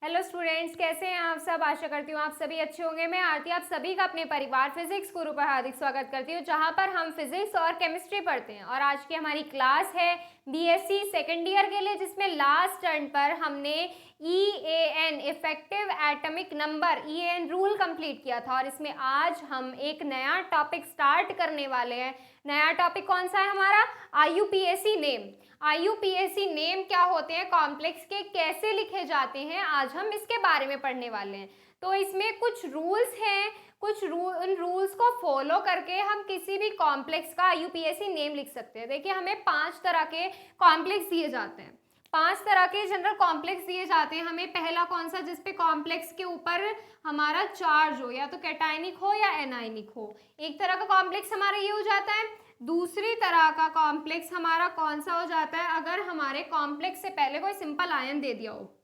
Hello students, कैसे हैं आप सब। आशा करती हूँ आप सभी अच्छे होंगे। मैं आरती आप सभी का अपने परिवार फिजिक्स गुरु पर हार्दिक स्वागत करती हूँ, जहाँ पर हम फिजिक्स और केमिस्ट्री पढ़ते हैं। और आज की हमारी क्लास है बीएससी सेकेंड ईयर के लिए, जिसमें लास्ट टर्न पर हमने EAN effective atomic number EAN rule complete किया था। और इसमें आज हम एक नया टॉपिक स्टार्ट करने वाले हैं। नया टॉपिक कौन सा है हमारा? IUPAC name. IUPAC नेम क्या होते हैं, कॉम्प्लेक्स के कैसे लिखे जाते हैं, आज हम इसके बारे में पढ़ने वाले हैं। तो इसमें कुछ रूल्स हैं, उन रूल्स को फॉलो करके हम किसी भी कॉम्प्लेक्स का IUPAC नेम लिख सकते हैं। देखिए, हमें 5 तरह के कॉम्प्लेक्स दिए जाते हैं, 5 तरह के जनरल कॉम्प्लेक्स दिए जाते हैं हमें। पहला कौन सा, जिसपे कॉम्प्लेक्स के ऊपर हमारा चार्ज हो, या तो कैटायनिक हो या एनायनिक हो। एक तरह का कॉम्प्लेक्स हमारा ये हो जाता है। दूसरी तरह का कॉम्प्लेक्स हमारा कौन सा हो जाता है, अगर हमारे कॉम्प्लेक्स से पहले कोई सिंपल आयन दे दिया हो।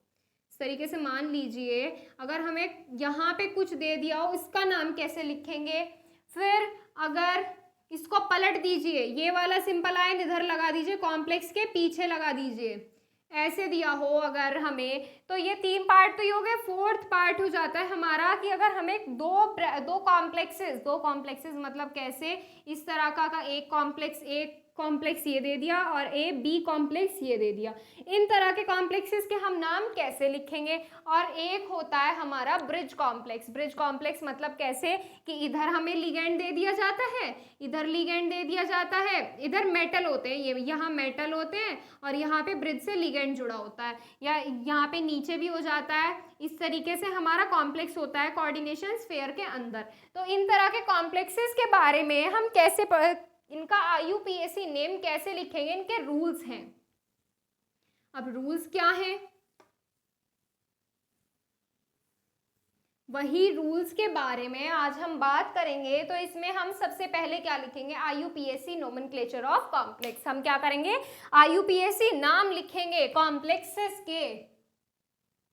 इस तरीके से मान लीजिए, अगर हमें यहाँ पे कुछ दे दिया हो, इसका नाम कैसे लिखेंगे। फिर अगर इसको पलट दीजिए, ये वाला सिंपल आयन इधर लगा दीजिए, कॉम्प्लेक्स के पीछे लगा दीजिए, ऐसे दिया हो अगर हमें, तो ये 3 पार्ट तो ये हो गए। फोर्थ पार्ट हो जाता है हमारा कि अगर हमें दो कॉम्प्लेक्सेस मतलब कैसे, इस तरह का एक कॉम्प्लेक्स ये दे दिया और ए बी कॉम्प्लेक्स ये दे दिया। इन तरह के कॉम्प्लेक्सेस के हम नाम कैसे लिखेंगे। और एक होता है हमारा ब्रिज कॉम्प्लेक्स। ब्रिज कॉम्प्लेक्स मतलब कैसे कि इधर हमें लिगेंड दे दिया जाता है, इधर लिगेंड दे दिया जाता है, इधर मेटल होते हैं, ये यहाँ मेटल होते हैं और यहाँ पे ब्रिज से लिगेंड जुड़ा होता है, या यहाँ पे नीचे भी हो जाता है। इस तरीके से हमारा कॉम्प्लेक्स होता है कोऑर्डिनेशन स्फीयर के अंदर। तो इन तरह के कॉम्प्लेक्सेस के बारे में हम कैसे इनका IUPAC नेम कैसे लिखेंगे, इनके रूल्स हैं। अब रूल्स क्या हैं, वही रूल्स के बारे में आज हम बात करेंगे। तो इसमें हम सबसे पहले क्या लिखेंगे, IUPAC नोमेनक्लेचर ऑफ कॉम्प्लेक्स। हम क्या करेंगे, IUPAC नाम लिखेंगे कॉम्प्लेक्सेस के। IUPAC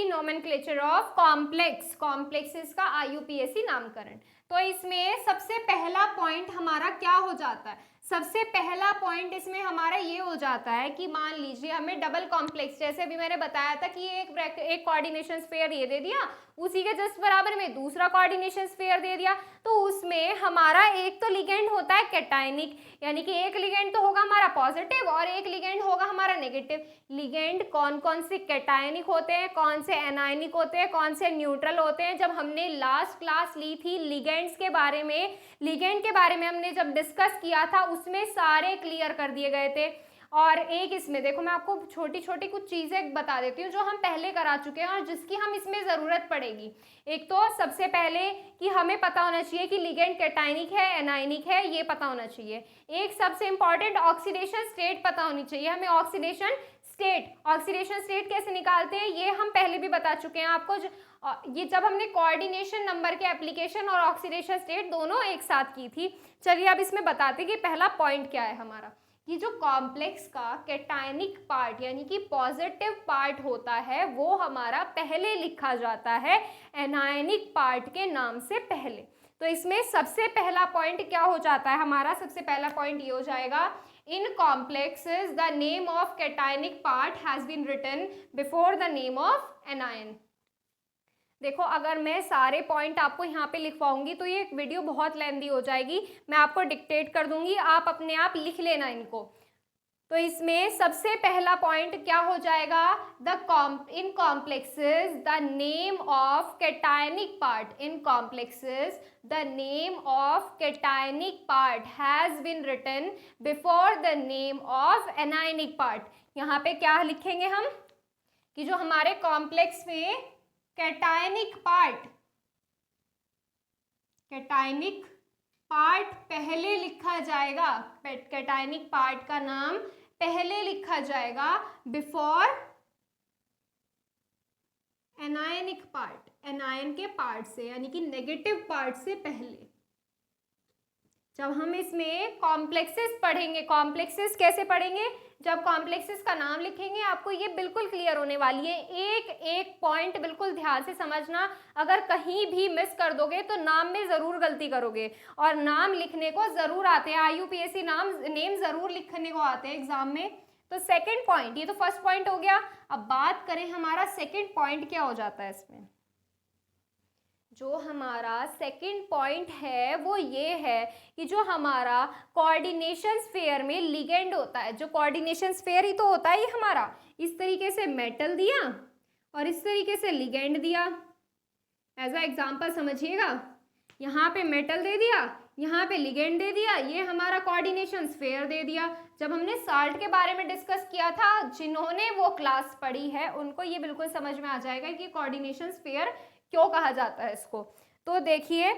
नोमेनक्लेचर ऑफ कॉम्प्लेक्सेस का IUPAC नामकरण। तो इसमें सबसे पहला पॉइंट हमारा क्या हो जाता है, सबसे पहला पॉइंट इसमें हमारा ये हो जाता है कि मान लीजिए हमें डबल कॉम्प्लेक्स, जैसे अभी मैंने बताया था कि एक कोऑर्डिनेशन स्फीयर ये दे दिया, उसी के जस्ट बराबर में दूसरा कोऑर्डिनेशन स्फीयर दे दिया, तो उसमें हमारा एक तो लिगेंड होता है कैटायनिक, यानी कि एक लिगेंड तो होगा हमारा पॉजिटिव और एक लिगेंड होगा हमारा नेगेटिव। लिगेंड कौन कौन से कैटायनिक होते हैं, कौन से एनायनिक होते हैं, कौन से न्यूट्रल होते हैं। जब हमने लास्ट क्लास ली थी लिगेंड्स के बारे में, लिगेंड के बारे में हमने जब डिस्कस किया था, उसमें सारे क्लियर कर दिए गए थे। और एक इसमें देखो, मैं आपको छोटी छोटी कुछ चीजें बता देती हूँ जो हम पहले करा चुके हैं और जिसकी हम इसमें जरूरत पड़ेगी। एक तो सबसे पहले कि हमें पता होना चाहिए कि लिगेंड कैटायनिक है एनायनिक है, ये पता होना चाहिए। एक सबसे इंपॉर्टेंट ऑक्सीडेशन स्टेट पता होनी चाहिए हमें। ऑक्सीडेशन स्टेट कैसे निकालते हैं ये हम पहले भी बता चुके हैं आपको। ये जब हमने कोऑर्डिनेशन नंबर के एप्लीकेशन और ऑक्सीडेशन स्टेट दोनों एक साथ की थी। चलिए अब इसमें बताते हैं कि पहला पॉइंट क्या है हमारा, कि जो कॉम्प्लेक्स का कैटायनिक पार्ट यानी कि पॉजिटिव पार्ट होता है वो हमारा पहले लिखा जाता है एनायनिक पार्ट के नाम से पहले। तो इसमें सबसे पहला पॉइंट क्या हो जाता है हमारा, सबसे पहला पॉइंट ये हो जाएगा, in complexes the name of cationic part has been written before the name of anion. देखो, अगर मैं सारे पॉइंट आपको यहाँ पे लिखवाऊंगी तो ये वीडियो बहुत लेंदी हो जाएगी, मैं आपको डिक्टेट कर दूंगी, आप अपने आप लिख लेना इनको। तो इसमें सबसे पहला पॉइंट क्या हो जाएगा, in complexes the name of cationic part, in complexes the name of cationic part has been written before the name of anionic part. यहाँ पे क्या लिखेंगे हम कि जो हमारे कॉम्प्लेक्स में कैटायनिक पार्ट पहले लिखा जाएगा, कैटायनिक पार्ट का नाम पहले लिखा जाएगा बिफोर एनायनिक पार्ट, एनायन के पार्ट से, यानी कि नेगेटिव पार्ट से पहले। जब हम इसमें कॉम्प्लेक्सेस पढ़ेंगे, कॉम्प्लेक्सेस कैसे पढ़ेंगे, जब कॉम्प्लेक्सेस का नाम लिखेंगे आपको ये बिल्कुल क्लियर होने वाली है। एक एक पॉइंट बिल्कुल ध्यान से समझना, अगर कहीं भी मिस कर दोगे तो नाम में ज़रूर गलती करोगे, और नाम लिखने को ज़रूर आते हैं, IUPAC नेम ज़रूर लिखने को आते हैं एग्जाम में। तो सेकेंड पॉइंट, ये तो फर्स्ट पॉइंट हो गया। अब बात करें हमारा सेकेंड पॉइंट क्या हो जाता है इसमें। जो हमारा सेकंड पॉइंट है वो ये है कि जो हमारा कोऑर्डिनेशन स्फीयर में लिगेंड होता है, जो कोऑर्डिनेशन स्फीयर ही तो होता है ये हमारा, इस तरीके से मेटल दिया और इस तरीके से लिगेंड दिया। एज अ एग्जांपल समझिएगा, यहाँ पे मेटल दे दिया, यहाँ पे लिगेंड दे दिया, ये हमारा कोऑर्डिनेशन स्फीयर दे दिया। जब हमने साल्ट के बारे में डिस्कस किया था, जिन्होंने वो क्लास पढ़ी है उनको ये बिल्कुल समझ में आ जाएगा कि कोऑर्डिनेशन स्फीयर क्यों कहा जाता है इसको। तो देखिए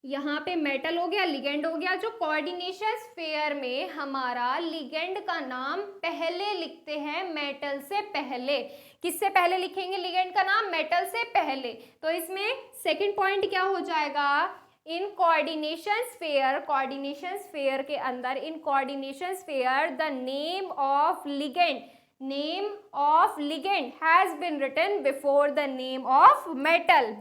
यहाँ पे मेटल हो गया, लिगेंड हो गया। जो कोऑर्डिनेशन स्फीयर में हमारा लिगेंड का नाम पहले लिखते हैं मेटल से पहले। किससे पहले लिखेंगे लिगेंड का नाम? मेटल से पहले। तो इसमें सेकंड पॉइंट क्या हो जाएगा, इन कोऑर्डिनेशन स्फीयर के अंदर, in coordination sphere the name of ligand has been written before the name of metal,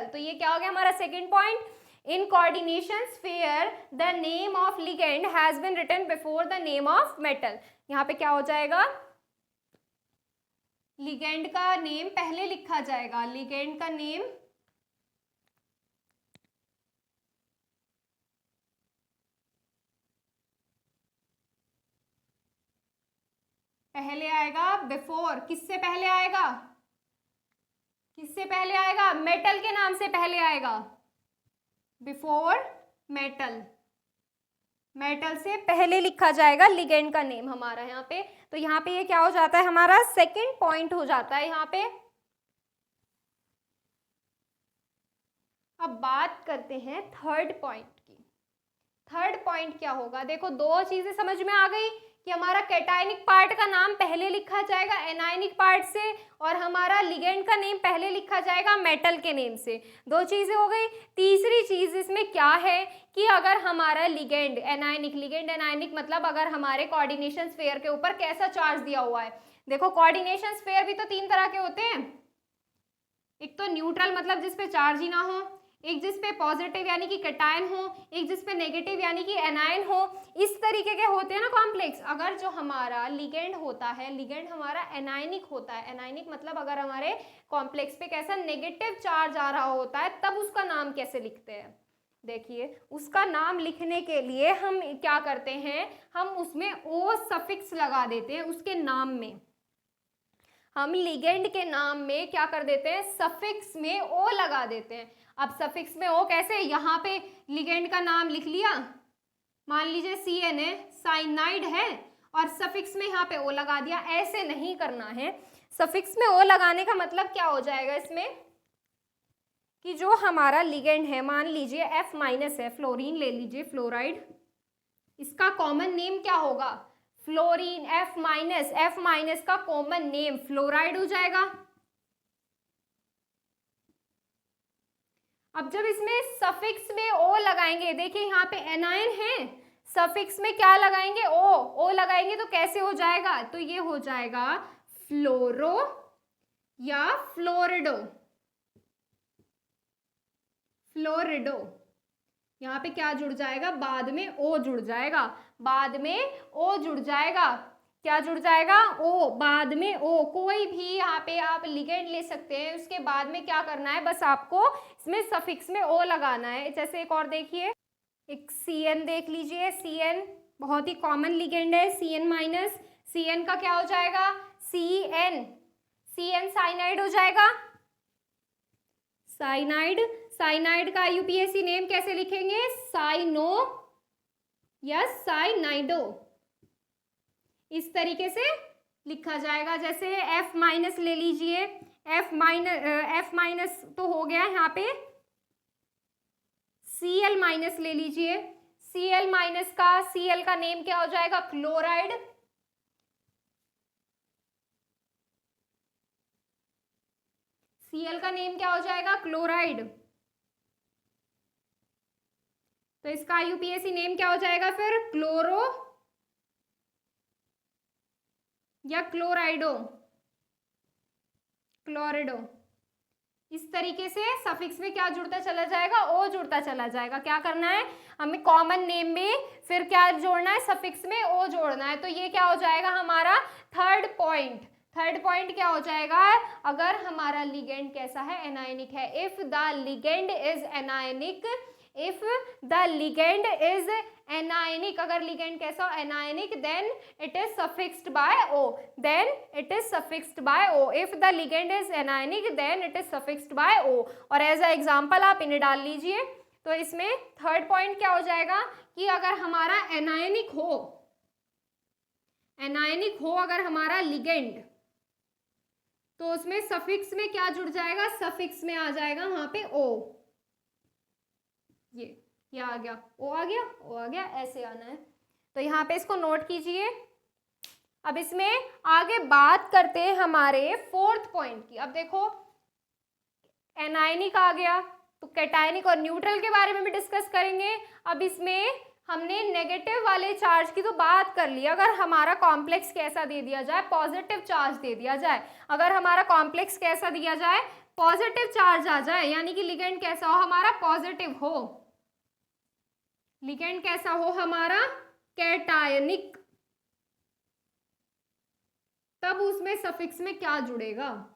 तो ये क्या हो गया हमारा second point. In coordination sphere the name of ligand has been written before the name of metal. यहाँ पे क्या हो जाएगा, लिगेंड का नेम पहले लिखा जाएगा, लिगेंड का नेम पहले आएगा बिफोर, किससे पहले आएगा, किससे पहले आएगा, मेटल के नाम से पहले आएगा, बिफोर मेटल, मेटल से पहले लिखा जाएगा लिगेंड का नेम हमारा यहाँ पे। तो यहाँ पे ये क्या हो जाता है, हमारा सेकंड पॉइंट हो जाता है यहाँ पे। अब बात करते हैं थर्ड पॉइंट की। थर्ड पॉइंट क्या होगा, देखो दो चीजें समझ में आ गई कि हमारा कैटायनिक पार्ट का नाम पहले लिखा जाएगा एनायनिक पार्ट से, और हमारा लिगेंड का नेम पहले लिखा जाएगा मेटल के नेम से। दो चीजें हो गई। तीसरी चीज इसमें क्या है कि अगर हमारा लिगेंड एनायनिक मतलब अगर हमारे कोऑर्डिनेशन स्फीयर के ऊपर कैसा चार्ज दिया हुआ है। देखो कोऑर्डिनेशन स्फीयर भी तो तीन तरह के होते हैं, एक तो न्यूट्रल मतलब जिसपे चार्ज ही ना हो, एक जिसपे पॉजिटिव यानी कि कैटायन हो, एक जिसपे नेगेटिव यानी कि एनायन हो। इस तरीके के होते हैं ना कॉम्प्लेक्स। अगर जो हमारा लिगेंड होता है, लिगेंड हमारा एनायनिक होता है, एनायनिक मतलब अगर हमारे कॉम्प्लेक्स पे कैसा नेगेटिव चार्ज आ रहा होता है, तब उसका नाम कैसे लिखते हैं। देखिए उसका नाम लिखने के लिए हम क्या करते हैं, हम उसमें ओ सफिक्स लगा देते हैं उसके नाम में। हम लिगेंड के नाम में क्या कर देते हैं, सफिक्स में ओ लगा देते हैं। अब सफिक्स में ओ कैसे, यहाँ पे लिगेंड का नाम लिख लिया, मान लीजिए CN है, साइनाइड है, और सफिक्स में यहाँ पे ओ लगा दिया। ऐसे नहीं करना है। सफिक्स में ओ लगाने का मतलब क्या हो जाएगा इसमें कि जो हमारा लिगेंड है, मान लीजिए F- है, फ्लोरीन ले लीजिए, फ्लोराइड, इसका कॉमन नेम क्या होगा, फ्लोरीन। F- का कॉमन नेम फ्लोराइड हो जाएगा। अब जब इसमें सफिक्स में ओ लगाएंगे, देखिए यहाँ पे एनायन है, सफिक्स में क्या लगाएंगे, ओ लगाएंगे तो कैसे हो जाएगा, तो ये हो जाएगा फ्लोरो या फ्लोरिडो। यहाँ पे क्या जुड़ जाएगा, बाद में ओ जुड़ जाएगा, क्या जुड़ जाएगा, ओ, बाद में ओ। कोई भी यहाँ पे आप लिगेंड ले सकते हैं, उसके बाद में क्या करना है, बस आपको इसमें सफिक्स में ओ लगाना है। जैसे एक और देखिए, एक CN देख लीजिए, CN बहुत ही कॉमन लिगेंड है, CN-, CN का क्या हो जाएगा, CN साइनाइड हो जाएगा, साइनाइड का IUPAC नेम कैसे लिखेंगे, साइनो या साइनाइडो, इस तरीके से लिखा जाएगा। जैसे F- ले लीजिए, F- तो हो गया यहाँ पे, Cl- ले लीजिए, Cl का नेम क्या हो जाएगा, क्लोराइड। Cl का नेम क्या हो जाएगा, क्लोराइड। तो इसका IUPAC नेम क्या हो जाएगा फिर? क्लोरो या क्लोराइडो, क्लोरिडो। इस तरीके से सफिक्स में क्या जुड़ता चला जाएगा? ओ जुड़ता चला जाएगा। क्या करना है हमें? कॉमन नेम में फिर क्या जोड़ना है? सफिक्स में ओ जोड़ना है। तो ये क्या हो जाएगा हमारा थर्ड पॉइंट। थर्ड पॉइंट क्या हो जाएगा? अगर हमारा लिगेंड कैसा है? एनायनिक है। If the ligand is anionic, if the ligand is anionic, अगर लिगेंड कैसा हो? Anionic, then it is suffixed by O, then it is suffixed by O. If the ligand is anionic then it is suffixed by O. और as a example आप इन्हें डाल लीजिए। तो इसमें थर्ड पॉइंट क्या हो जाएगा कि अगर हमारा एनायनिक हो, एनायनिक हो अगर हमारा लिगेंड, तो उसमें सफिक्स में क्या जुड़ जाएगा? सफिक्स में आ जाएगा वहां पे ओ। ये आ गया, ओ आ गया, ओ आ गया, ऐसे आना है। तो यहाँ पे इसको नोट कीजिए। अब इसमें आगे बात करते हैं हमारे फोर्थ पॉइंट की। अब देखो एनायनिक आ गया, तो कैटायनिक और न्यूट्रल के बारे में भी डिस्कस करेंगे। अब इसमें हमने नेगेटिव वाले चार्ज की तो बात कर ली। अगर हमारा कॉम्प्लेक्स कैसा दे दिया जाए? पॉजिटिव चार्ज दे दिया जाए। अगर हमारा कॉम्प्लेक्स कैसा दिया जाए? पॉजिटिव चार्ज आ जाए, यानी कि लिगेंड कैसा हो हमारा? पॉजिटिव हो। लिगेंड कैसा हो हमारा? कैटायनिक। तब उसमें सफिक्स में क्या जुड़ेगा?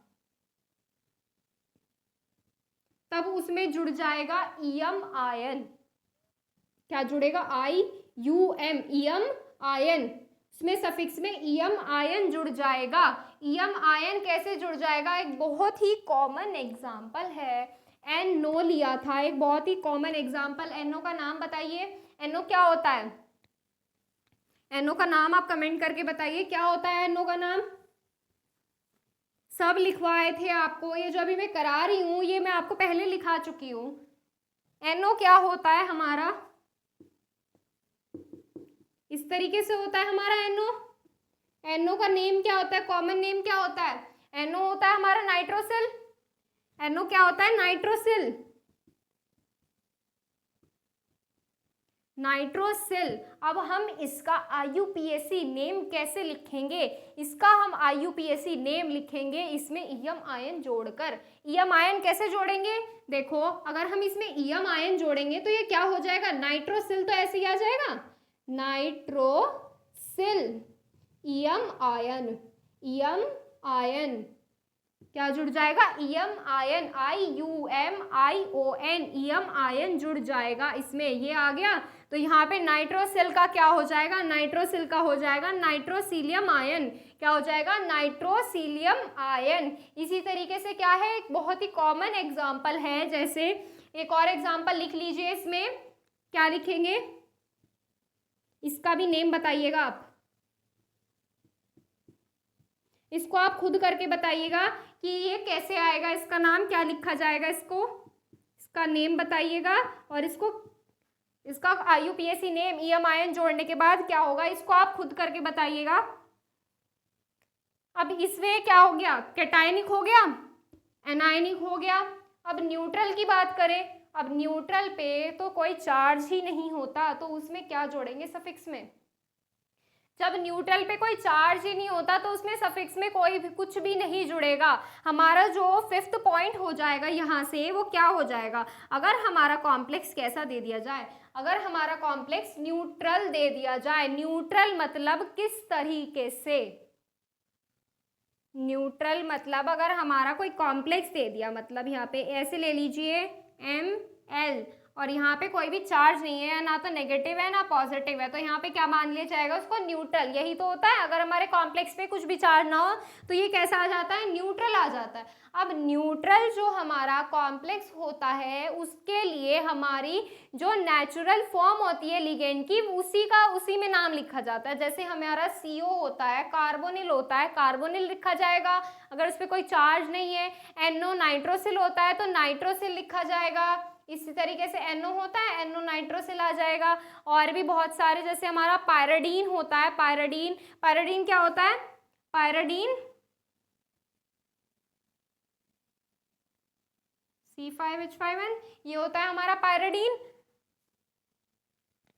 तब उसमें जुड़ जाएगा ईएम आयन। क्या जुड़ेगा? IUM, EM ion. उसमें सफिक्स में ईएम आयन जुड़ जाएगा। ईएम आयन कैसे जुड़ जाएगा? एक बहुत ही कॉमन एग्जाम्पल है, NO लिया था, एक बहुत ही कॉमन एग्जाम्पल। NO का नाम बताइए। NO क्या होता है? NO का नाम आप कमेंट करके बताइए, क्या होता है NO का नाम? सब लिखवाए थे आपको, ये जो अभी मैं करा रही हूँ ये मैं आपको पहले लिखा चुकी हूँ। NO क्या होता है हमारा? इस तरीके से होता है हमारा NO। NO का नेम क्या होता है? कॉमन नेम क्या होता है? NO होता है हमारा नाइट्रोसिल। NO क्या होता है? Nitrosyl, nitrosyl. अब हम इसका IUPAC नेम कैसे लिखेंगे? इसका हम IUPAC नेम लिखेंगे इसमें ईएम आयन जोड़कर। ईएम आयन कैसे जोड़ेंगे? देखो अगर हम इसमें ईएम आयन जोड़ेंगे तो ये क्या हो जाएगा? नाइट्रोसिल, तो ऐसे ही आ जाएगा nitrosyl. EM ion, EM ion क्या जुड़ जाएगा? EM ion, IUMION, EM ion जुड़ जाएगा इसमें। ये आ गया। तो यहाँ पे नाइट्रोसिल का क्या हो जाएगा? नाइट्रोसिल का हो जाएगा नाइट्रोसिलियम आयन। क्या हो जाएगा? नाइट्रोसिलियम आयन। इसी तरीके से क्या है, एक बहुत ही कॉमन एग्जाम्पल है, जैसे एक और एग्जाम्पल लिख लीजिए। इसमें क्या लिखेंगे? इसका भी नेम बताइएगा आप, इसको आप खुद करके बताइएगा कि ये कैसे आएगा, इसका नाम क्या लिखा जाएगा, इसका नेम बताइएगा। और इसका IUPAC नेम ईएम आयन जोड़ने के बाद क्या होगा, इसको आप खुद करके बताइएगा। अब इसमें क्या हो गया? कैटायनिक हो गया, एनायनिक हो गया। अब न्यूट्रल की बात करें। अब न्यूट्रल पे तो कोई चार्ज ही नहीं होता, तो उसमें क्या जोड़ेंगे सफिक्स में? जब न्यूट्रल पे कोई चार्ज ही नहीं होता तो उसमें सफिक्स में कोई भी कुछ भी नहीं जुड़ेगा। हमारा जो फिफ्थ पॉइंट हो जाएगा यहाँ से, वो क्या हो जाएगा? अगर हमारा कॉम्प्लेक्स कैसा दे दिया जाए? अगर हमारा कॉम्प्लेक्स न्यूट्रल दे दिया जाए, न्यूट्रल मतलब किस तरीके से? न्यूट्रल मतलब अगर हमारा कोई कॉम्प्लेक्स दे दिया, मतलब यहाँ पे ऐसे ले लीजिए ML, और यहाँ पे कोई भी चार्ज नहीं है, ना तो नेगेटिव है ना पॉजिटिव है, तो यहाँ पे क्या मान लिया जाएगा उसको? न्यूट्रल। यही तो होता है, अगर हमारे कॉम्प्लेक्स पे कुछ भी चार्ज ना हो तो ये कैसा आ जाता है? न्यूट्रल आ जाता है। अब न्यूट्रल जो हमारा कॉम्प्लेक्स होता है उसके लिए हमारी जो नेचुरल फॉर्म होती है लिगेंड की, उसी में नाम लिखा जाता है। जैसे हमारा CO होता है, कार्बोनिल होता है, कार्बोनिल लिखा जाएगा अगर उस पर कोई चार्ज नहीं है। NO नाइट्रोसिल होता है तो नाइट्रोसिल लिखा जाएगा। इसी तरीके से NO होता है, NO नाइट्रोसिल आ जाएगा। और भी बहुत सारे, जैसे हमारा पायराडीन होता है, पायराडीन क्या होता है? पायराडीन C5H5N, ये होता है हमारा पायराडीन।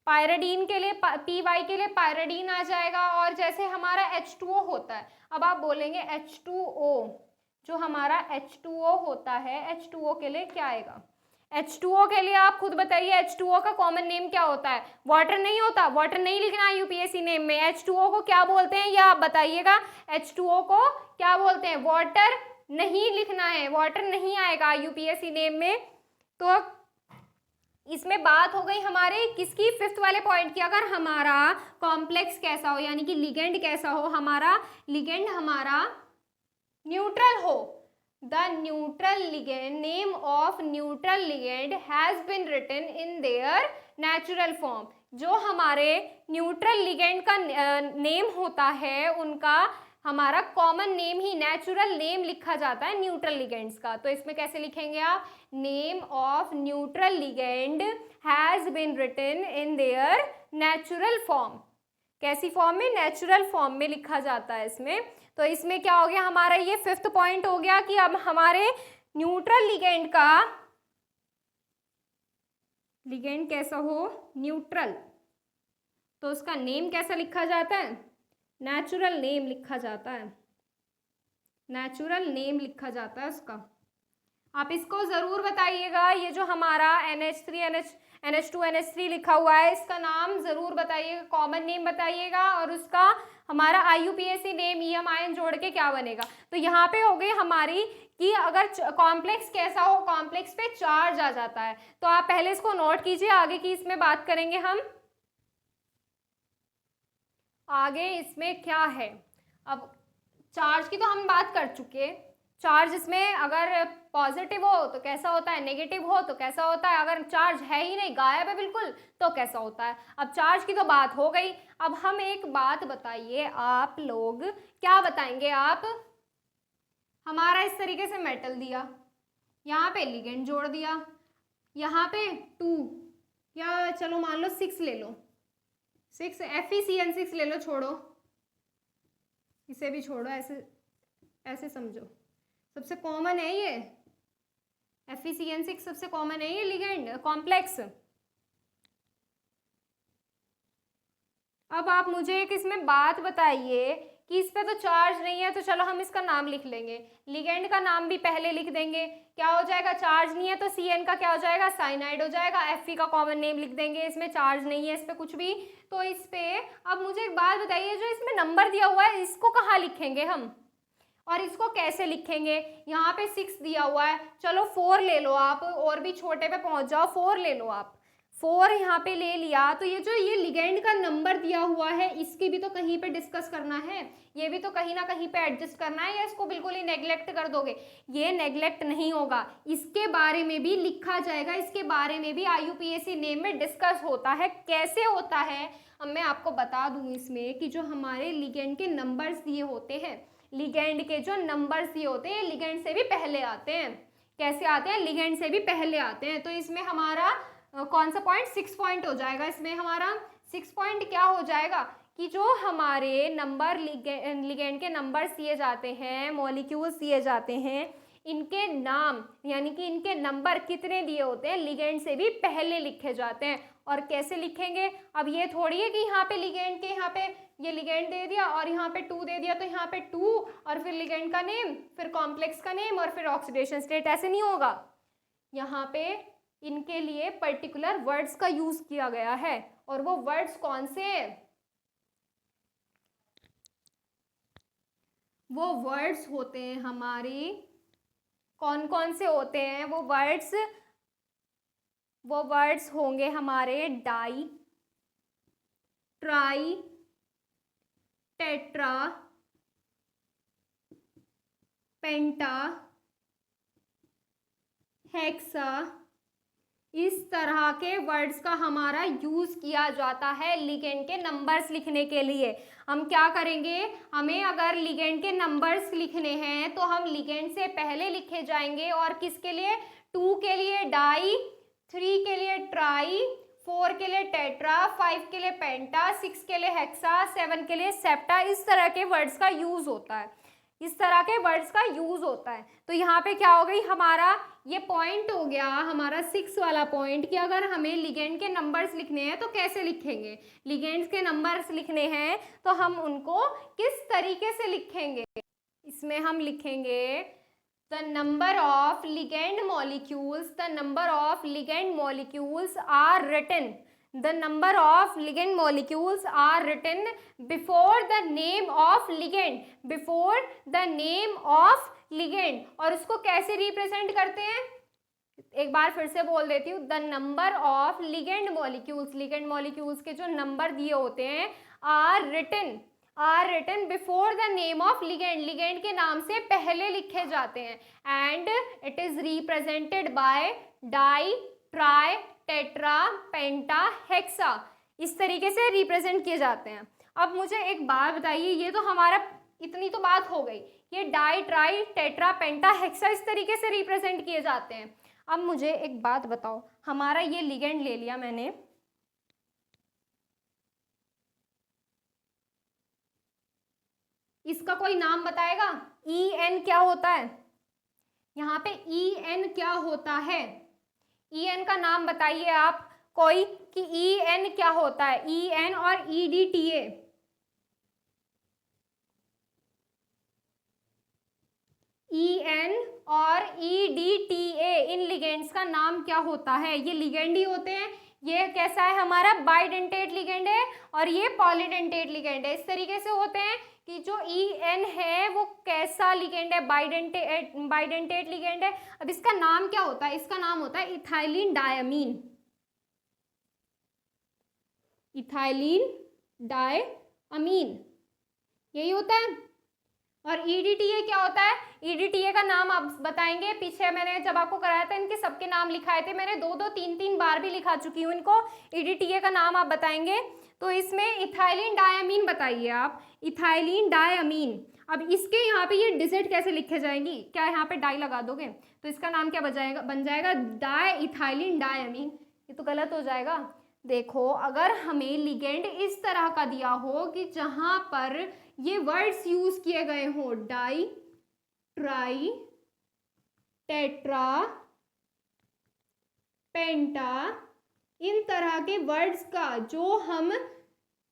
पायराडीन के लिए पी के लिए पायराडीन आ जाएगा। और जैसे हमारा H2O होता है, अब आप बोलेंगे H2O, जो हमारा H2O होता है, H2O के लिए क्या आएगा? H2O के लिए आप खुद बताइए, H2O का कॉमन नेम क्या होता है? वाटर नहीं होता, वाटर नहीं लिखना है यूपीएससी नेम में। H2O को क्या बोलते हैं ये आप बताइएगा। H2O को क्या बोलते हैं? वाटर नहीं लिखना है, वाटर नहीं आएगा यूपीएससी नेम में। तो इसमें बात हो गई हमारे किसकी? फिफ्थ वाले पॉइंट की। अगर हमारा कॉम्प्लेक्स कैसा हो, यानी कि लिगेंड कैसा हो, हमारा लिगेंड हमारा न्यूट्रल हो, the neutral ligand, name of neutral ligand has been written in their natural form. जो हमारे न्यूट्रल लिगेंड का नेम होता है, उनका हमारा कॉमन नेम ही, नेचुरल नेम लिखा जाता है न्यूट्रल लिगेंड्स का। तो इसमें कैसे लिखेंगे आप? Name of neutral ligand has been written in their natural form. कैसी फॉर्म में? नेचुरल फॉर्म में लिखा जाता है इसमें। तो इसमें क्या हो गया हमारा? ये फिफ्थ पॉइंट हो गया कि अब हमारे न्यूट्रल लिगेंड का, लिगेंड कैसा हो? न्यूट्रल, तो उसका नेम कैसा लिखा जाता है? नेचुरल नेम लिखा जाता है, नेचुरल नेम लिखा जाता है उसका। आप इसको जरूर बताइएगा। ये जो हमारा NH3 NH2 NH3 लिखा हुआ है, इसका नाम जरूर बताइएगा, कॉमन नेम बताइएगा, और उसका हमारा IUPAC नेम EMIN जोड़ के क्या बनेगा। तो यहाँ पे हो गई हमारी कि अगर कॉम्प्लेक्स कैसा हो, कॉम्प्लेक्स पे चार्ज आ जाता है। तो आप पहले इसको नोट कीजिए, आगे की इसमें बात करेंगे हम। आगे इसमें क्या है? अब चार्ज की तो हम बात कर चुके। चार्ज इसमें अगर पॉजिटिव हो तो कैसा होता है, नेगेटिव हो तो कैसा होता है, अगर चार्ज है ही नहीं, गायब है बिल्कुल, तो कैसा होता है। अब चार्ज की तो बात हो गई। अब हम एक बात बताइए, आप लोग क्या बताएंगे? आप हमारा इस तरीके से मेटल दिया, यहाँ पे लिगेंड जोड़ दिया, यहाँ पे 2 या चलो मान लो 6 ले लो, 6 FeCN6 ले लो, छोड़ो इसे भी छोड़ो, ऐसे ऐसे समझो, सबसे कॉमन है ये FeCN6, सबसे कॉमन है ये लिगेंड कॉम्प्लेक्स। अब आप मुझे एक इसमें बात बताइए कि इस पे तो चार्ज नहीं है, तो चलो हम इसका नाम लिख लेंगे, लिगेंड का नाम भी पहले लिख देंगे। क्या हो जाएगा? चार्ज नहीं है तो CN का क्या हो जाएगा? साइनाइड हो जाएगा। Fe का कॉमन नेम लिख देंगे, इसमें चार्ज नहीं है इस पे कुछ भी। तो इस पे अब मुझे एक बात बताइए, जो इसमें नंबर दिया हुआ है इसको कहाँ लिखेंगे हम, और इसको कैसे लिखेंगे? यहाँ पे 6 दिया हुआ है, चलो 4 ले लो आप, और भी छोटे पे पहुंच जाओ, 4 ले लो आप, 4 यहाँ पे ले लिया। तो ये जो ये लिगेंड का नंबर दिया हुआ है, इसकी भी तो कहीं पे डिस्कस करना है, ये भी तो कहीं ना कहीं पे एडजस्ट करना है, या इसको बिल्कुल ही नेग्लेक्ट कर दोगे? ये नेग्लेक्ट नहीं होगा, इसके बारे में भी लिखा जाएगा, इसके बारे में भी IUPAC नेम में डिस्कस होता है। कैसे होता है अब मैं आपको बता दूं इसमें, कि जो हमारे लिगेंड के नंबर्स दिए होते हैं, लिगेंड के जो नंबर्स दिए होते हैं, लिगेंड से भी पहले आते हैं। कैसे आते हैं? लिगेंड से भी पहले आते हैं। तो इसमें हमारा कौन सा पॉइंट? 6 पॉइंट हो जाएगा। इसमें हमारा 6 पॉइंट क्या हो जाएगा कि जो हमारे नंबर लिगेंड के नंबर्स दिए जाते हैं, मॉलिक्यूल्स दिए जाते हैं, इनके नाम यानी कि इनके नंबर कितने दिए होते हैं, लिगेंड से भी पहले लिखे जाते हैं। और कैसे लिखेंगे? अब ये थोड़ी है कि यहाँ पे लिगेंड के, यहाँ पे ये लिगेंड दे दिया और यहाँ पे 2 दे दिया, तो यहाँ पे 2 और फिर लिगेंड का नेम, फिर कॉम्प्लेक्स का नेम और फिर ऑक्सीडेशन स्टेट, ऐसे नहीं होगा। यहाँ पे इनके लिए पर्टिकुलर वर्ड्स का यूज किया गया है, और वो वर्ड्स कौन से हैं? वो वर्ड्स होते हैं हमारी, कौन कौन से होते हैं वो वर्ड्स होंगे हमारे die, tri, tetra, penta, hexa. इस तरह के वर्ड्स का हमारा यूज किया जाता है लिगेंड के नंबर्स लिखने के लिए। हम क्या करेंगे, हमें अगर लिगेंड के नंबर्स लिखने हैं तो हम लिगेंड से पहले लिखे जाएंगे। और किसके लिए? 2 के लिए डाई, 3 के लिए ट्राई, 4 के लिए टेट्रा, 5 के लिए पेंटा, 6 के लिए हेक्सा, 7 के लिए सेप्टा। इस तरह के वर्ड्स का यूज होता है। इस तरह के वर्ड्स का यूज होता है। तो यहाँ पे क्या हो गई, हमारा ये पॉइंट हो गया हमारा 6 वाला पॉइंट, कि अगर हमें लिगेंड के नंबर्स लिखने हैं तो कैसे लिखेंगे। लिगेंड्स के नंबर्स लिखने हैं तो हम उनको किस तरीके से लिखेंगे। इसमें हम लिखेंगे the number of ligand molecules, the number of ligand molecules are written, the number of ligand molecules are written before the name of ligand, before the name of ligand। और उसको कैसे रिप्रेजेंट करते हैं, एक बार फिर से बोल देती हूँ, the number of ligand molecules, ligand molecules के जो नंबर दिए होते हैं are written before the name of ligand, ligand के नाम से पहले लिखे जाते हैं। And it is represented by di, tri, tetra, penta, hexa, इस तरीके से रिप्रेजेंट किए जाते हैं। अब मुझे एक बात बताइए, ये तो हमारा इतनी तो बात हो गई, ये die, tri, tetra, penta, hexa इस तरीके से रिप्रेजेंट किए जाते हैं। अब मुझे एक बात बताओ, हमारा ये लिगेंड ले लिया मैंने, इसका कोई नाम बताएगा, EN क्या होता है, यहाँ पे EN क्या होता है, EN का नाम बताइए आप कोई, कि EN क्या होता है, EN और EDTA, EN और EDTA इन लिगेंड्स का नाम क्या होता है। ये लिगेंड ही होते हैं। ये कैसा है, हमारा बाइडेंटेट लिगेंड है और ये पॉलीडेंटेट लिगेंड है। इस तरीके से होते हैं कि जो EN है वो कैसा लिगेंड है, बाइडेंटेट लिगेंड है। अब इसका नाम क्या होता है, इसका नाम होता है इथाइलिन डायमीन, इथाइलिन डायमीन, यही होता है। और EDTA क्या होता है, EDTA का नाम आप बताएंगे, पीछे मैंने जब आपको कराया था इनके सबके नाम लिखाए थे, मैंने 2-2, 3-3 बार भी लिखा चुकी हूँ इनको। EDTA का नाम आप बताएंगे, तो इसमें इथाइलिन डायमीन बताइए आप, इथाइलिन डायमीन। अब इसके यहाँ पे ये डिजिट कैसे लिखे जाएंगी, क्या यहाँ पे डाई लगा दोगे तो इसका नाम क्या बन जाएगा डाई इथाइलिन डायमीन, ये तो गलत हो जाएगा। देखो, अगर हमें लिगेंड इस तरह का दिया हो कि जहां पर ये वर्ड्स यूज किए गए हो, डाई, ट्राई, टेट्रा, पेंटा, इन तरह के वर्ड्स का, जो हम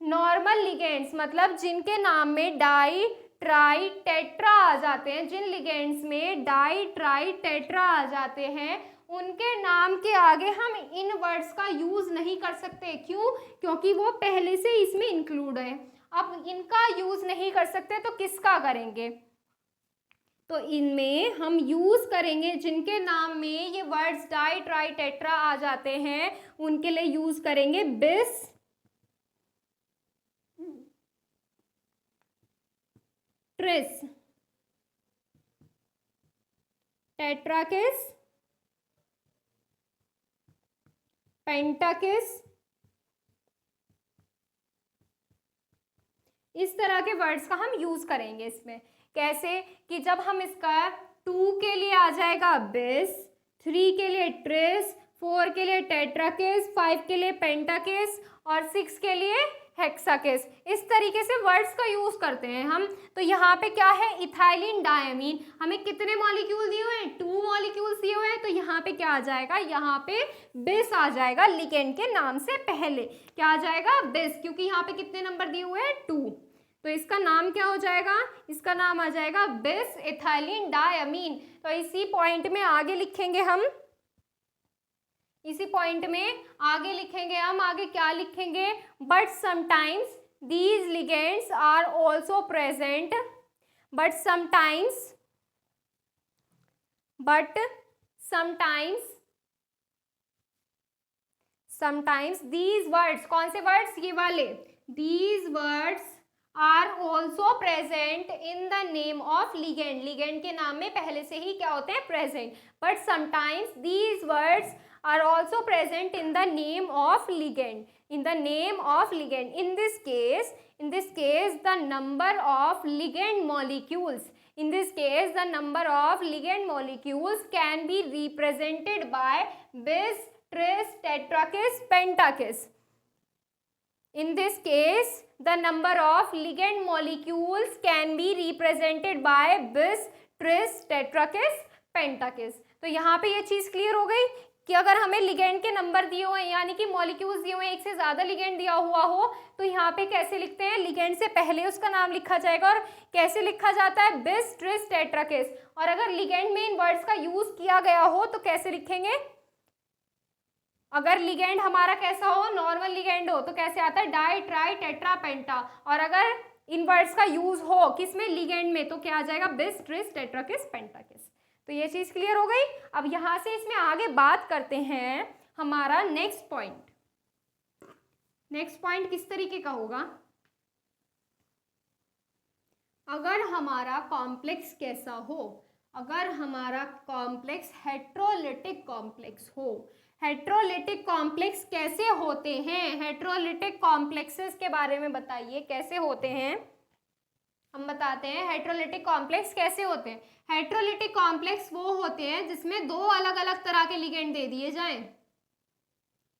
नॉर्मल लिगेंड्स, मतलब जिनके नाम में डाई, ट्राई, टेट्रा आ जाते हैं, जिन लिगेंड्स में डाई, ट्राई, टेट्रा आ जाते हैं, उनके नाम के आगे हम इन वर्ड्स का यूज नहीं कर सकते। क्यों? क्योंकि वो पहले से इसमें इंक्लूड है। अब इनका यूज नहीं कर सकते तो किसका करेंगे, तो इनमें हम यूज करेंगे जिनके नाम में ये वर्ड्स डाई, ट्राई, टेट्रा आ जाते हैं, उनके लिए यूज करेंगे बिस, ट्रिस, टेट्राकिस, पेंटाकिस, इस तरह के वर्ड्स का हम यूज करेंगे इसमें। कैसे कि जब हम इसका 2 के लिए आ जाएगा बिस, 3 के लिए ट्रिस, 4 के लिए टेट्राकिस, 5 के लिए पेंटाकिस और 6 के लिए हेक्साकिस, इस तरीके से वर्ड्स का यूज करते हैं हम। तो यहाँ पे क्या है, इथाइलिन डायमीन, हमें कितने मॉलिक्यूल दिए हुए हैं, 2 मॉलिक्यूल्स दिए हुए हैं, तो यहाँ पे क्या आ जाएगा, यहाँ पे बिस आ जाएगा, लिगेंड के नाम से पहले क्या आ जाएगा, बिस, क्योंकि यहाँ पे कितने नंबर दिए हुए हैं, 2, तो इसका नाम क्या हो जाएगा, इसका नाम आ जाएगा बिस इथाइलिन डायमीन। तो इसी पॉइंट में आगे लिखेंगे हम, इसी पॉइंट में आगे लिखेंगे हम, आगे क्या लिखेंगे, but sometimes these ligands are also present, but sometimes these words, कौन से वर्ड्स, ये वाले, these words are also present in the name of ligand, ligand के नाम में पहले से ही क्या होते हैं, present, but sometimes these words are also present in the name of ligand, in the name of ligand. In this case the number of ligand molecules, in this case the number of ligand molecules can be represented by bis, tris, tetrakis, pentakis. In this case the number of ligand molecules can be represented by बिस, tris, tetrakis, पेंटाकिस। तो यहाँ पे ये चीज clear हो गई कि अगर हमें लिगेंड के नंबर दिए हुए हैं, यानी कि मॉलिक्यूल्स दिए हुए हैं, एक से ज्यादा लिगेंड दिया हुआ हो, तो यहाँ पे कैसे लिखते हैं, लिगेंड से पहले उसका नाम लिखा जाएगा। और कैसे लिखा जाता है, बिस, ट्रिस, टेट्राकिस। और अगर लिगेंड में इन वर्ड्स का यूज किया गया हो तो कैसे लिखेंगे, अगर लिगेंड हमारा कैसा हो, नॉर्मल लिगेंड हो, तो कैसे आता है, डाई, ट्राई, टेट्रा, पेंटा। और अगर इन वर्ड्स का यूज हो किसमें, लिगेंड में, तो क्या आ जाएगा, बिस, ट्रिस, टेट्राकिस, पेंटाकिस। तो ये चीज क्लियर हो गई। अब यहां से इसमें आगे बात करते हैं हमारा नेक्स्ट पॉइंट। नेक्स्ट पॉइंट किस तरीके का होगा, अगर हमारा कॉम्प्लेक्स कैसा हो, अगर हमारा कॉम्प्लेक्स हेट्रोलिटिक कॉम्प्लेक्स हो। हेट्रोलिटिक कॉम्प्लेक्स कैसे होते हैं, हेट्रोलिटिक कॉम्प्लेक्सेस के बारे में बताइए कैसे होते हैं। हम बताते हैं हेट्रोलिटिक कॉम्प्लेक्स कैसे होते हैं। हेट्रोलिटिक कॉम्प्लेक्स वो होते हैं जिसमें दो अलग अलग तरह के लिगेंड दे दिए जाएं,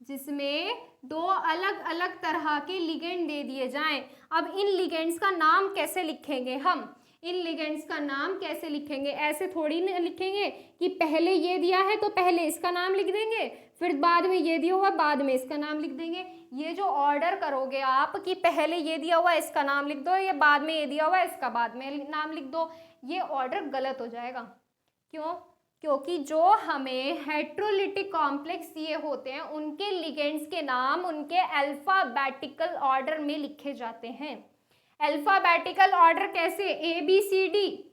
जिसमें दो अलग अलग तरह के लिगेंड दे दिए जाएं। अब इन लिगेंड्स का नाम कैसे लिखेंगे, हम इन लिगेंड्स का नाम कैसे लिखेंगे, ऐसे थोड़ी ना लिखेंगे कि पहले ये दिया है तो पहले इसका नाम लिख देंगे, फिर बाद में ये दिया हुआ बाद में इसका नाम लिख देंगे। ये जो ऑर्डर करोगे आप कि पहले ये दिया हुआ इसका नाम लिख दो, या बाद में ये दिया हुआ इसका बाद में नाम लिख दो, ये ऑर्डर गलत हो जाएगा। क्यों, क्योंकि जो हमें हेट्रोलिटिक कॉम्प्लेक्स दिए होते हैं उनके लिगेंड्स के नाम उनके अल्फाबेटिकल ऑर्डर में लिखे जाते हैं। अल्फाबेटिकल ऑर्डर कैसे, ए बी सी डी,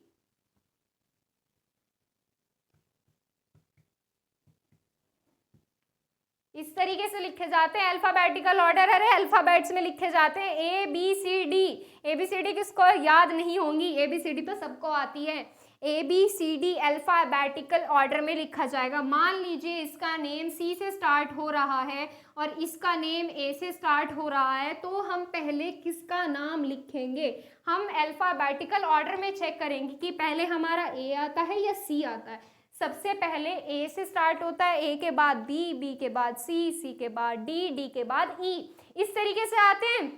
इस तरीके से लिखे जाते हैं अल्फाबेटिकल ऑर्डर। अरे अल्फाबेट्स में लिखे जाते हैं A B C D. A B C D किसको याद नहीं होंगी, ए बी सी डी तो सबको आती है। A B C D alphabetical order में लिखा जाएगा। मान लीजिए इसका नेम सी से स्टार्ट हो रहा है और इसका नेम ए से स्टार्ट हो रहा है, तो हम पहले किसका नाम लिखेंगे, हम अल्फाबेटिकल ऑर्डर में चेक करेंगे कि पहले हमारा ए आता है या सी आता है। सबसे पहले ए से स्टार्ट होता है, ए के बाद बी, बी के बाद सी, सी के बाद डी, डी के बाद ई, इस तरीके से आते हैं।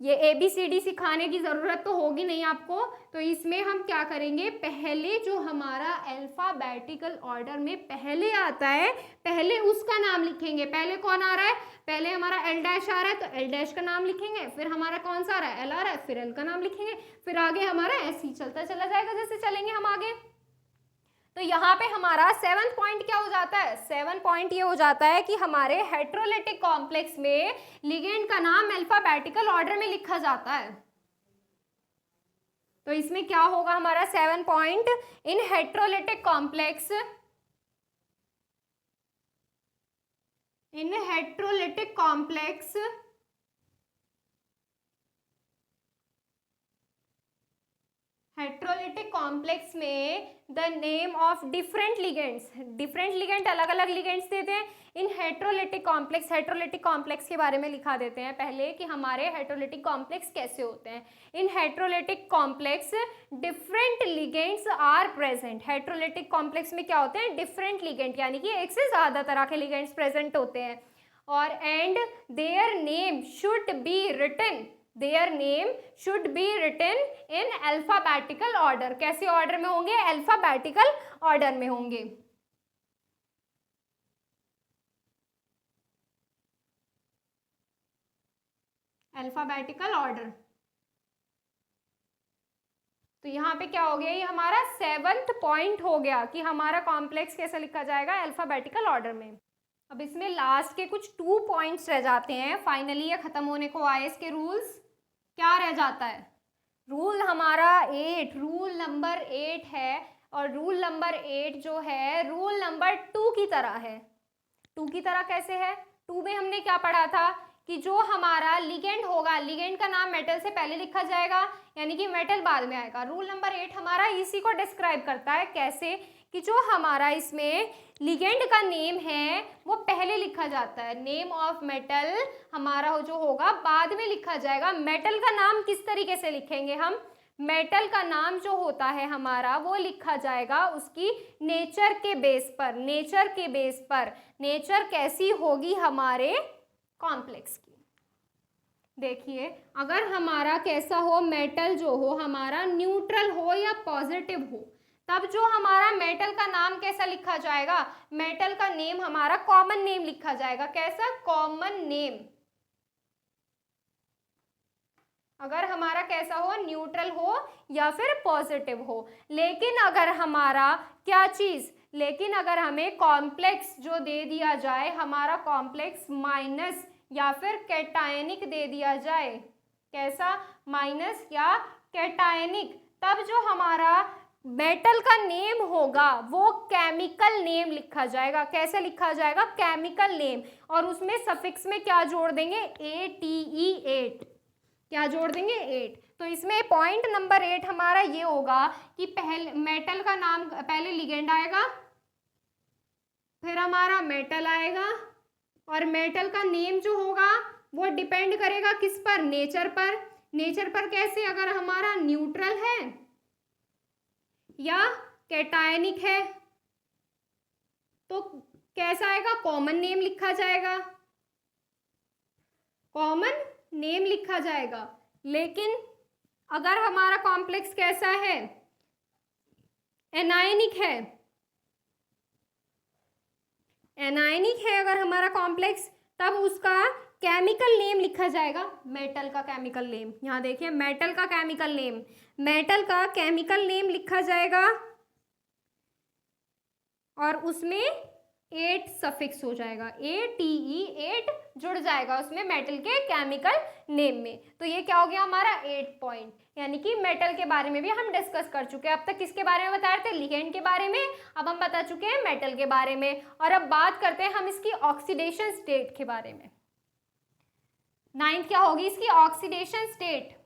ये ए बी सी डी सिखाने की ज़रूरत तो होगी नहीं आपको, तो इसमें हम क्या करेंगे, पहले जो हमारा अल्फाबेटिकल ऑर्डर में पहले आता है पहले उसका नाम लिखेंगे। पहले कौन आ रहा है, पहले हमारा एल डैश आ रहा है तो एल डैश का नाम लिखेंगे, फिर हमारा कौन सा आ रहा है, एल आ रहा है, फिर एल का नाम लिखेंगे, फिर आगे हमारा ऐसे ही चलता चला जाएगा जैसे चलेंगे हम आगे। तो यहाँ पे हमारा 7th पॉइंट क्या हो जाता है, 7 पॉइंट ये हो जाता है कि हमारे हेट्रोलिटिक कॉम्प्लेक्स में लिगेंड का नाम अल्फाबेटिकल ऑर्डर में लिखा जाता है। तो इसमें क्या होगा हमारा 7 पॉइंट, इन हेट्रोलिटिक कॉम्प्लेक्स, इन हेट्रोलिटिक कॉम्प्लेक्स हेट्रोलिटिक कॉम्प्लेक्स में the name of different ligands, different ligand अलग अलग लिगेंड्स देते हैं। इन हेट्रोलिटिक कॉम्प्लेक्स के बारे में लिखा देते हैं पहले कि हमारे हेट्रोलिटिक कॉम्प्लेक्स कैसे होते हैं। In heteroleptic complex different ligands are present. Heteroleptic complex में क्या होते हैं, डिफरेंट लिगेंड, यानी कि एक से ज़्यादा तरह के लिगेंड्स प्रेजेंट होते हैं। और and their name should be written, their name should be written in alphabetical order. कैसे ऑर्डर में होंगे, अल्फाबेटिकल ऑर्डर में होंगे। Alphabetical order. तो यहाँ पे क्या हो गया, ये हमारा 7th पॉइंट हो गया कि हमारा कॉम्प्लेक्स कैसे लिखा जाएगा, अल्फाबेटिकल ऑर्डर में। अब इसमें लास्ट के कुछ 2 पॉइंट्स रह जाते हैं, फाइनली ये खत्म होने को आए इसके रूल्स। क्या रह जाता है, रूल हमारा 8, रूल नंबर 8 है। और रूल नंबर 8 जो है रूल नंबर 2 की तरह है। 2 की तरह कैसे है, 2 में हमने क्या पढ़ा था कि जो हमारा लिगेंड होगा, लिगेंड का नाम मेटल से पहले लिखा जाएगा, यानी कि मेटल बाद में आएगा। रूल नंबर 8 हमारा इसी को डिस्क्राइब करता है, कैसे कि जो हमारा इसमें लिगेंड का नेम है वो पहले लिखा जाता है, नेम ऑफ मेटल हमारा जो होगा बाद में लिखा जाएगा। मेटल का नाम किस तरीके से लिखेंगे हम, मेटल का नाम जो होता है हमारा वो लिखा जाएगा उसकी नेचर के बेस पर, नेचर के बेस पर। नेचर कैसी होगी हमारे कॉम्प्लेक्स की, देखिए अगर हमारा कैसा हो, मेटल जो हो हमारा न्यूट्रल हो या पॉजिटिव हो, तब जो हमारा मेटल का नाम कैसा लिखा जाएगा, मेटल का नेम हमारा कॉमन नेम लिखा जाएगा। कैसा? Common name. अगर हमारा कैसा हो, न्यूट्रल हो या फिर पॉजिटिव हो। लेकिन अगर हमारा क्या चीज, लेकिन अगर हमें कॉम्प्लेक्स जो दे दिया जाए, हमारा कॉम्प्लेक्स माइनस या फिर कैटायनिक दे दिया जाए, कैसा? माइनस या कैटायनिक, तब जो हमारा मेटल का नेम होगा वो केमिकल नेम लिखा जाएगा। कैसे लिखा जाएगा? Chemical name. और उसमें सफिक्स में क्या जोड़ देंगे? ATE 8। क्या जोड़ देंगे? 8। तो इसमें पॉइंट नंबर 8 हमारा ये होगा कि पहले मेटल का नाम, पहले लिगेंड आएगा, फिर हमारा मेटल आएगा, और मेटल का नेम जो होगा वो डिपेंड करेगा किस पर? नेचर पर। नेचर पर कैसे? अगर हमारा न्यूट्रल है या कैटायनिक है तो कैसा आएगा? कॉमन नेम लिखा जाएगा, कॉमन नेम लिखा जाएगा। लेकिन अगर हमारा कॉम्प्लेक्स कैसा है? एनायनिक है, एनायनिक है अगर हमारा कॉम्प्लेक्स, तब उसका केमिकल नेम लिखा जाएगा, मेटल का केमिकल नेम। यहाँ देखिए मेटल का केमिकल नेम, मेटल का केमिकल नेम लिखा जाएगा और उसमें 8 सफिक्स हो जाएगा, ATE 8 जुड़ जाएगा उसमें मेटल के केमिकल नेम में। तो ये क्या हो गया हमारा? 8 पॉइंट। यानी कि मेटल के बारे में भी हम डिस्कस कर चुके हैं। अब तक किसके बारे में बता रहे थे? लिगेंड के बारे में। अब हम बता चुके हैं मेटल के बारे में। और अब बात करते हैं हम इसकी ऑक्सीडेशन स्टेट के बारे में। 9th क्या होगी इसकी? Oxidation state.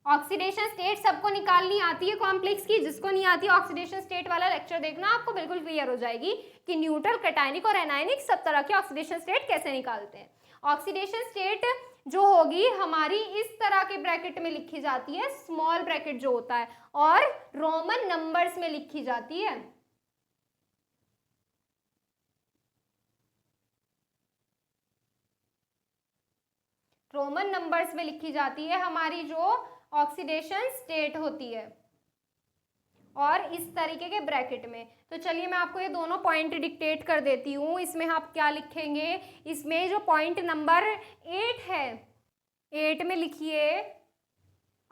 ऑक्सीडेशन स्टेट सबको निकालनी आती है कॉम्प्लेक्स की, जिसको नहीं आती ऑक्सीडेशन स्टेट वाला लेक्चर देखना, आपको बिल्कुल क्लियर हो जाएगी कि न्यूट्रल, कैटायनिक और एनायनिक सब तरह के ऑक्सीडेशन स्टेट कैसे निकालते हैं। ऑक्सीडेशन स्टेट जो होगी हमारी इस तरह के ब्रैकेट में लिखी जाती है, स्मॉल ब्रैकेट जो होता है, और रोमन नंबर्स में लिखी जाती है। रोमन नंबर्स में लिखी जाती है हमारी जो ऑक्सीडेशन स्टेट होती है, और इस तरीके के ब्रैकेट में। तो चलिए मैं आपको ये दोनों पॉइंट डिक्टेट कर देती हूँ। इसमें आप क्या लिखेंगे? इसमें जो पॉइंट नंबर 8 है, 8 में लिखिए,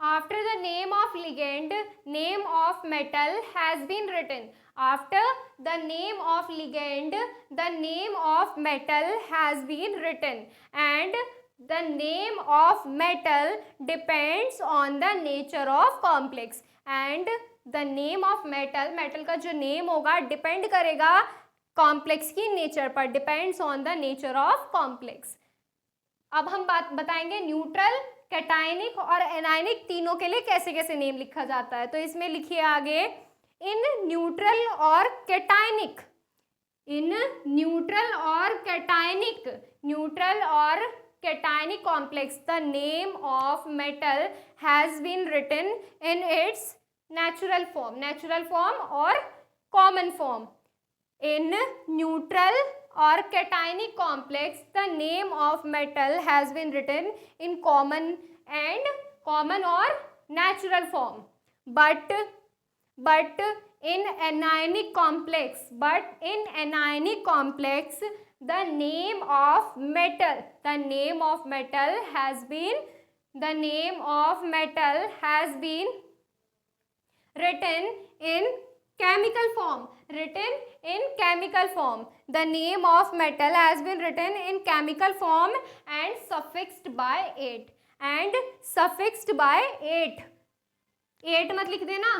after the name of ligand name of metal has been written. After the name of ligand the name of metal has been written and the name of metal depends on the nature of complex and the name of metal, metal का जो name होगा depend करेगा complex की nature पर, depends on the nature of complex। अब हम बात बताएंगे न्यूट्रल, कैटायनिक और एनायनिक तीनों के लिए कैसे कैसे नेम लिखा जाता है। तो इसमें लिखिए आगे, इन न्यूट्रल और कैटायनिक, इन न्यूट्रल और कैटायनिक, न्यूट्रल और cationic complex the name of metal has been written in its natural form, natural form or common form। in neutral or cationic complex the name of metal has been written in common and common or natural form, but in anionic complex, but in anionic complex the name of metal, the name of metal has been, the name of metal has been written in chemical form, written in chemical form, the name of metal has been written in chemical form and suffixed by 8, and suffixed by 8, 8 मत लिख देना,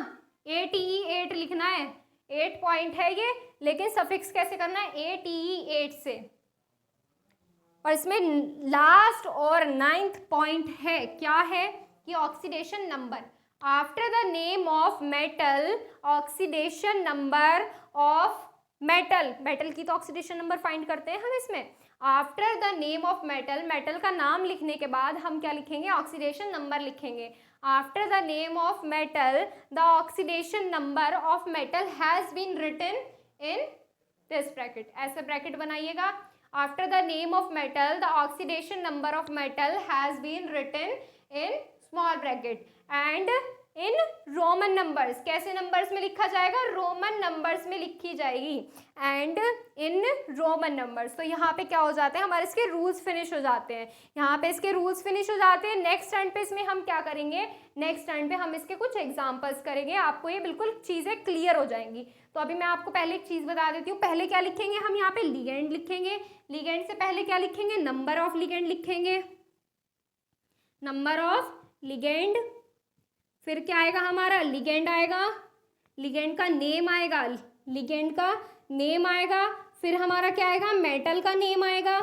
ATE 8 लिखना है, 8 point है ये, लेकिन suffix कैसे करना है? ATE 8 से। और इसमें लास्ट और 9th पॉइंट है, क्या है? कि oxidation number. After the name of metal, oxidation number of metal, metal की तो ऑक्सीडेशन नंबर फाइंड करते हैं हम इसमें। After the name of metal, metal का नाम लिखने के बाद हम क्या लिखेंगे? ऑक्सीडेशन नंबर लिखेंगे। After the name of metal, the oxidation number of metal has been written in this bracket। ऐसे ब्रैकेट बनाइएगा। After the name of metal the oxidation number of metal has been written in small bracket and in Roman numbers. कैसे numbers में लिखा जाएगा? Roman numbers में लिखी जाएगी, and in Roman numbers. तो यहाँ पे क्या हो जाते हैं, हमारे इसके रूल्स फिनिश हो जाते हैं, यहाँ पे इसके रूल्स फिनिश हो जाते हैं। नेक्स्ट टर्न पे इसमें हम क्या करेंगे, नेक्स्ट टर्न पे हम इसके कुछ एग्जांपल्स करेंगे, आपको ये बिल्कुल चीज़ें क्लियर हो जाएंगी। तो अभी मैं आपको पहले एक चीज़ बता देती हूँ। पहले क्या लिखेंगे हम, यहाँ पे लिगेंड लिखेंगे। लिगेंड से पहले क्या लिखेंगे, नंबर ऑफ लिगेंड लिखेंगे, नंबर ऑफ लिगेंड। फिर क्या आएगा हमारा, लिगेंड आएगा, लिगेंड का नेम आएगा, लिगेंड का नेम आएगा। फिर हमारा क्या आएगा, मेटल का नेम आएगा,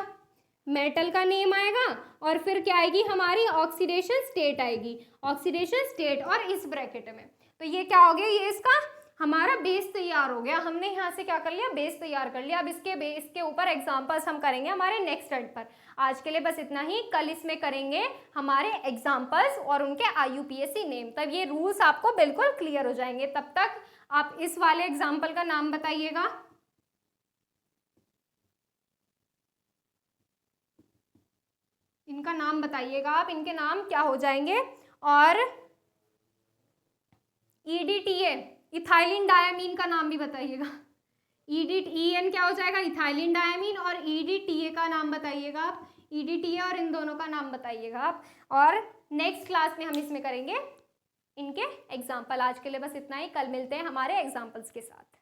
मेटल का नेम आएगा। और फिर क्या आएगी हमारी, ऑक्सीडेशन स्टेट आएगी, ऑक्सीडेशन स्टेट, और इस ब्रैकेट में। तो ये क्या हो गया, ये इसका हमारा बेस तैयार हो गया। हमने यहाँ से क्या कर लिया, बेस तैयार कर लिया। अब इसके बेस के ऊपर एग्जाम्पल्स हम करेंगे हमारे नेक्स्ट टर्न पर। आज के लिए बस इतना ही, कल इसमें करेंगे हमारे एग्जाम्पल्स और उनके IUPAC नेम। तब ये रूल्स आपको बिल्कुल क्लियर हो जाएंगे। तब तक आप इस वाले एग्जाम्पल का नाम बताइएगा। इनका नाम बताइएगा आप, इनके नाम क्या हो जाएंगे। और EDTA इथाइलिन डायमीन का नाम भी बताइएगा। EN क्या हो जाएगा, इथाइलिन डायमीन, और EDTA का नाम बताइएगा आप, EDTA और इन दोनों का नाम बताइएगा आप। और नेक्स्ट क्लास में हम इसमें करेंगे इनके एग्जाम्पल। आज के लिए बस इतना ही, कल मिलते हैं हमारे एग्जाम्पल्स के साथ।